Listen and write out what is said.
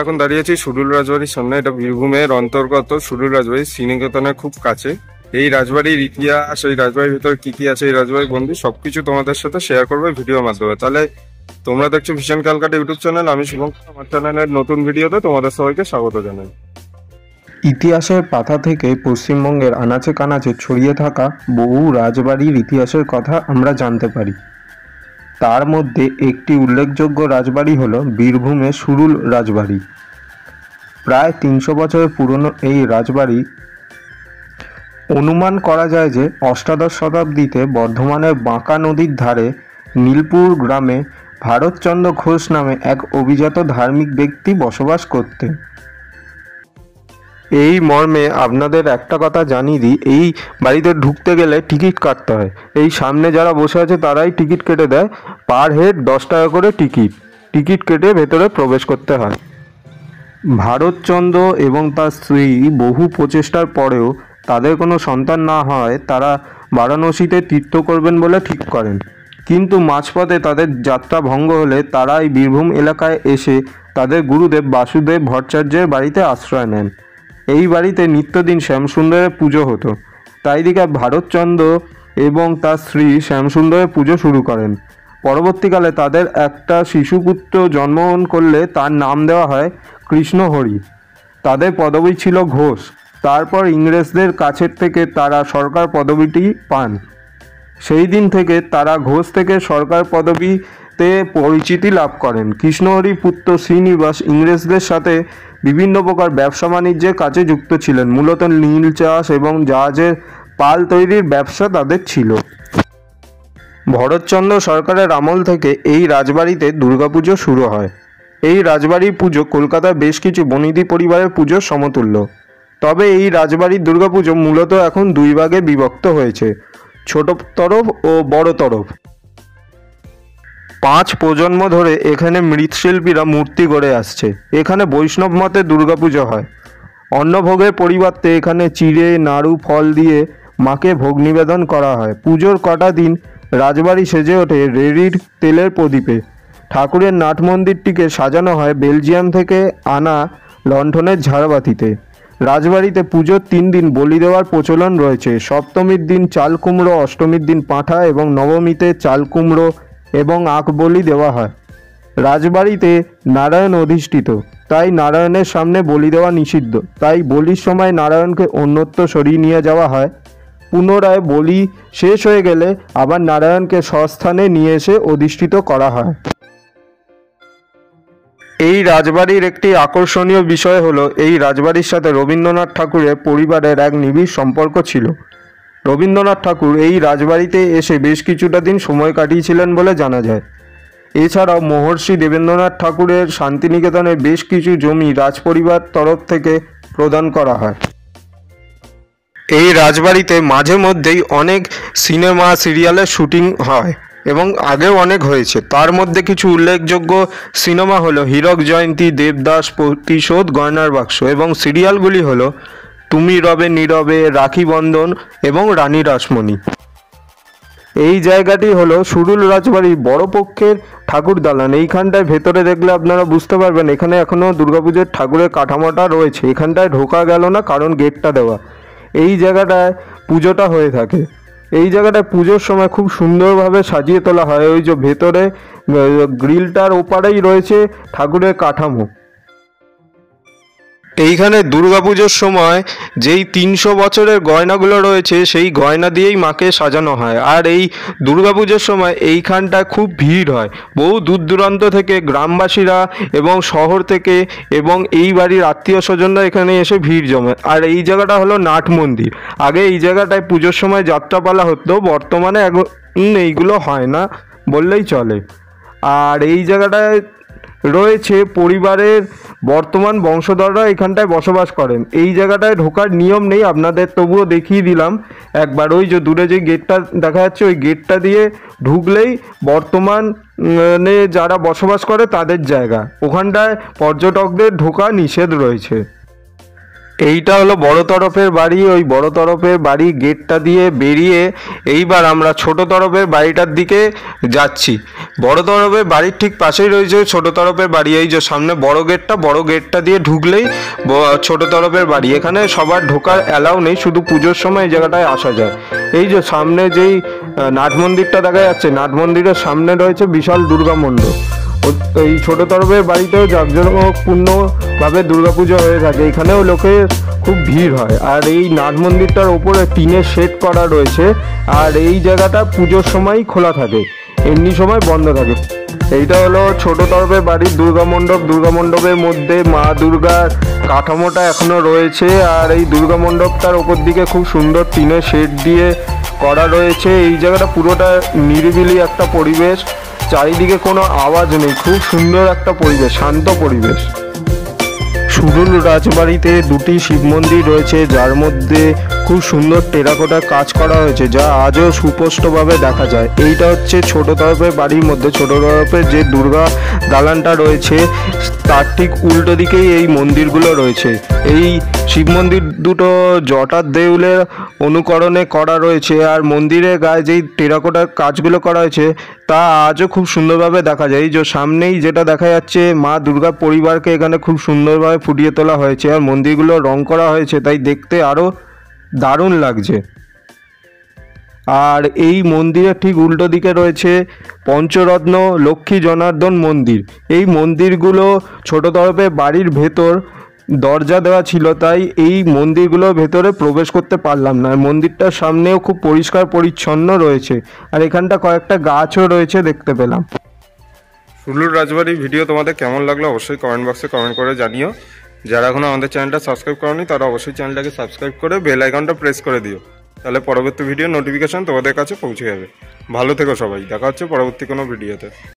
এখন দাঁড়িয়ে আছি সুরুল রাজবাড়ির সামনে। এটা বীরভূমের অন্তর্গত সুরুল রাজবাড়ি, শ্রীনিকেতনের খুব কাছে। এই রাজবাড়ির ইতিহাস, এই রাজবাড়ির ভিতরে কি কি আছে, এই রাজবাড়ির বন্ধু সবকিছু তোমাদের সাথে শেয়ার করবে ভিডিওর মাধ্যমে। তাহলে তোমরা দেখছো ভিশন ক্যালকাটা ইউটিউব চ্যানেল, আমি শুভম। আমার চ্যানেলের নতুন ভিডিওতে তোমাদের সবাইকে স্বাগত জানাই। ইতিহাসের পাতা থেকে পশ্চিমবঙ্গের আনাচে কানাচে ছড়িয়ে থাকা বহু রাজবাড়ির ইতিহাসের কথা আমরা জানতে পারি। তার মধ্যে একটি উল্লেখযোগ্য রাজবাড়ি হল বীরভূমের সুরুল রাজবাড়ি। প্রায় 300 বছরের পুরনো এই রাজবাড়ি অনুমান করা যায় যে অষ্টাদশ শতাব্দীতে বর্ধমানের বাঁকা নদীর ধারে নীলপুর গ্রামে ভারতচন্দ্র ঘোষ নামে এক অভিজাত ধার্মিক ব্যক্তি বসবাস করতেন। এই মর্মে আপনাদের একটা কথা জানিয়ে দিই, এই বাড়িতে ঢুকতে গেলে টিকিট কাটতে হয়। এই সামনে যারা বসে আছে তারাই টিকিট কেটে দেয়। পার হেড 10 টাকা করে টিকিট কেটে ভেতরে প্রবেশ করতে হয়। ভারতচন্দ্র এবং তার স্ত্রী বহু প্রচেষ্টার পরেও তাদের কোনো সন্তান না হয় তারা বারাণসীতে তীর্থ করবেন বলে ঠিক করেন। কিন্তু মাঝপথে তাদের যাত্রা ভঙ্গ হলে তারা এই বীরভূম এলাকায় এসে তাদের গুরুদেব বাসুদেব ভট্টাচার্যের বাড়িতে আশ্রয় নেন। এই বাড়িতে নিত্যদিন শ্যামসুন্দরের পুজো হতো। তাই দিকে ভারতচন্দ্র এবং তার স্ত্রী শ্যামসুন্দরের পুজো শুরু করেন। পরবর্তীকালে তাদের একটা শিশুপুত্র জন্মগ্রহণ করলে তার নাম দেওয়া হয় কৃষ্ণহরি। তাদের পদবি ছিল ঘোষ। তারপর ইংরেজদের কাছের থেকে তারা সরকার পদবিটি পান। সেই দিন থেকে তারা ঘোষ থেকে সরকার পদবিতে পরিচিতি লাভ করেন। কৃষ্ণহরি পুত্র শ্রীনিবাস ইংরেজদের সাথে বিভিন্ন প্রকার ব্যবসা বাণিজ্যের কাজে যুক্ত ছিলেন। মূলত নীল চাষ এবং জাহাজের পাল তৈরির ব্যবসা তাদের ছিল। ভরতচন্দ্র সরকারের আমল থেকে এই রাজবাড়িতে দুর্গাপুজো শুরু হয়। এই রাজবাড়ির পুজো কলকাতার বেশ কিছু বণিদি পরিবারের পুজোর সমতুল্য। তবে এই রাজবাড়ির দুর্গাপুজো মূলত এখন 2 ভাগে বিভক্ত হয়েছে, ছোট তরফ ও বড় তরফ। 5 প্রজন্ম ধরে এখানে মৃৎশিল্পীরা মূর্তি গড়ে আসছে। এখানে বৈষ্ণব মতে দুর্গাপুজো হয়। অন্নভোগের পরিবর্তে এখানে চিড়ে নাড়ু ফল দিয়ে মাকে ভোগ নিবেদন করা হয়। পুজোর কটা দিন রাজবাড়ি সেজে ওঠে রেড়ির তেলের প্রদীপে। ঠাকুরের নাট মন্দিরটিকে সাজানো হয় বেলজিয়াম থেকে আনা লণ্ঠনের ঝাড়বাতিতে। রাজবাড়িতে পুজোর 3 দিন বলি দেওয়ার প্রচলন রয়েছে। সপ্তমীর দিন চাল কুমড়ো, অষ্টমীর দিন পাঁঠা এবং নবমীতে চাল কুমড়ো এবং আখ বলি দেওয়া হয়। রাজবাড়িতে নারায়ণ অধিষ্ঠিত, তাই নারায়ণের সামনে বলি দেওয়া নিষিদ্ধ। তাই বলির সময় নারায়ণকে অন্যত্র সরিয়ে নিয়ে যাওয়া হয়। পুনরায় বলি শেষ হয়ে গেলে আবার নারায়ণকে স্বস্থানে নিয়ে এসে অধিষ্ঠিত করা হয়। এই রাজবাড়ির একটি আকর্ষণীয় বিষয় হলো এই রাজবাড়ির সাথে রবীন্দ্রনাথ ঠাকুরের পরিবারের এক নিবিড় সম্পর্ক ছিল। রবীন্দ্রনাথ ঠাকুর এই রাজবাড়িতে এসে বেশ কিছুটা দিন সময় কাটিয়েছিলেন বলে জানা যায়। এছাড়াও মহর্ষি দেবেন্দ্রনাথ ঠাকুরের শান্তিনিকেতনের বেশ কিছু জমি রাজপরিবার তরফ থেকে প্রদান করা হয়। এই রাজবাড়িতে মাঝে মধ্যেই অনেক সিনেমা সিরিয়ালের শুটিং হয় এবং আগেও অনেক হয়েছে। তার মধ্যে কিছু উল্লেখযোগ্য সিনেমা হলো হীরক জয়ন্তী, দেবদাস, প্রতিশোধ, গয়নার বাক্স এবং সিরিয়ালগুলি হলো তুমি রবে নীরবে, রাখি বন্ধন এবং রানী রাসমণি। এই জায়গাটি হলো সুরুল রাজবাড়ির বড় পক্ষের ঠাকুর দালান। এইখানটায় ভেতরে দেখলে আপনারা বুঝতে পারবেন এখানে এখনও দুর্গাপুজোর ঠাকুরের কাঠামোটা রয়েছে। এখানটায় ঢোকা গেল না কারণ গেটটা দেওয়া। এই জায়গাটায় পুজোটা হয়ে থাকে। এই জায়গাটায় পুজোর সময় খুব সুন্দরভাবে সাজিয়ে তোলা হয়। ওই যে ভেতরে গ্রিলটার ওপারেই রয়েছে ঠাকুরের কাঠামো। এইখানে দুর্গাপুজোর সময় যেই 300 বছরের গয়নাগুলো রয়েছে সেই গয়না দিয়েই মাকে সাজানো হয়। আর এই দুর্গাপুজোর সময় এইখানটায় খুব ভিড় হয়। বহু দূর দূরান্ত থেকে গ্রামবাসীরা এবং শহর থেকে এবং এই বাড়ির আত্মীয় স্বজনরা এখানে এসে ভিড় জমে। আর এই জায়গাটা হলো নাট মন্দির। আগে এই জায়গাটায় পুজোর সময় যাত্রাপালা হতো, বর্তমানে এইগুলো হয় না বললেই চলে। আর এই জায়গাটায় রয়েছে পরিবারের বর্তমান বংশধররা এখানটায় বসবাস করেন। এই জায়গাটায় ঢোকার নিয়ম নেই, আপনাদের তবুও দেখিয়ে দিলাম একবার। ওই যে দূরে যে গেটটা দেখা যাচ্ছে ওই গেটটা দিয়ে ঢুকলেই বর্তমানে যারা বসবাস করে তাদের জায়গা। ওখানটায় পর্যটকদের ঢোকা নিষেধ রয়েছে। এইটা হলো বড় তরফের বাড়ি। ওই বড় তরফের বাড়ি গেটটা দিয়ে বেরিয়ে এইবার আমরা ছোট তরফের বাড়িটার দিকে যাচ্ছি। বড় তরফের বাড়ির ঠিক পাশেই রয়েছে ছোট তরফের বাড়ি। এই যে সামনে বড় গেটটা দিয়ে ঢুকলেই ছোট তরফের বাড়ি। এখানে সবার ঢোকার অ্যালাউ নেই, শুধু পুজোর সময় এই জায়গাটায় আসা যায়। এই যে সামনে যেই নাট মন্দিরটা দেখা যাচ্ছে, নাট মন্দিরের সামনে রয়েছে বিশাল দুর্গা মণ্ডপ। এই ছোট তরফের বাড়িতেও জাঁকজমকপূর্ণভাবে দুর্গাপুজো হয়ে থাকে। এখানেও লোকের খুব ভিড় হয়। আর এই নাট মন্দিরটার ওপরে টিনের শেড করা রয়েছে। আর এই জায়গাটা পুজোর সময় খোলা থাকে, এমনি সময় বন্ধ থাকে। এইটা হলো ছোট তরফের বাড়ির দুর্গা মণ্ডপ। দুর্গা মণ্ডপের মধ্যে মা দুর্গার কাঠামোটা এখনো রয়েছে। আর এই দুর্গা মণ্ডপটার ওপর দিকে খুব সুন্দর টিনের শেড দিয়ে করা রয়েছে। এই জায়গাটা পুরোটা নিরিবিলি একটা পরিবেশ, চারিদিকে কোনো আওয়াজ নেই, খুব সুন্দর একটা পরিবেশ, শান্ত পরিবেশ। সুরুল রাজবাড়িতে দুটি শিব মন্দির রয়েছে, যার মধ্যে খুব সুন্দর টেরাকোটার কাজ করা হয়েছে, যা আজও সুস্পষ্টভাবে দেখা যায়। এইটা হচ্ছে ছোট তরফের বাড়ির মধ্যে। ছোট তরফের যে দুর্গা দালানটা রয়েছে তার ঠিক উল্টো দিকেই এই মন্দিরগুলো রয়েছে। এই শিব মন্দির দুটো জটার দেউলের অনুকরণে করা রয়েছে। আর মন্দিরের গায়ে যেই টেরাকোটার কাজগুলো করা হয়েছে তা আজও খুব সুন্দরভাবে দেখা যায়। এই যে সামনেই যেটা দেখা যাচ্ছে, মা দুর্গার পরিবারকে এখানে খুব সুন্দরভাবে ফুটিয়ে তোলা হয়েছে। আর মন্দিরগুলো রং করা হয়েছে, তাই দেখতে আরও দারুণ লাগছে। আর এই মন্দিরের ঠিক উল্টো দিকে রয়েছে পঞ্চরত্ন লক্ষ্মী জনার্দন মন্দির। এই মন্দিরগুলো ছোট তরফে বাড়ির ভেতর দরজা দেওয়া ছিল, তাই এই মন্দিরগুলোর ভেতরে প্রবেশ করতে পারলাম না। মন্দিরটার সামনেও খুব পরিষ্কার পরিচ্ছন্ন রয়েছে। আর এখানটা কয়েকটা গাছও রয়েছে দেখতে পেলাম। সুলুর রাজবাড়ির ভিডিও তোমাদের কেমন লাগলো অবশ্যই কমেন্ট বক্সে কমেন্ট করে জানিও। যারা এখনো আমাদের চ্যানেলটা সাবস্ক্রাইব করোনি তারা অবশ্যই চ্যানেলটাকে সাবস্ক্রাইব করে বেল আইকনটা প্রেস করে দিও, তাহলে পরবর্তী ভিডিও নোটিফিকেশন তোমাদের কাছে পৌঁছে যাবে। ভালো থেকো সবাই, দেখা হচ্ছে পরবর্তী কোনো ভিডিওতে।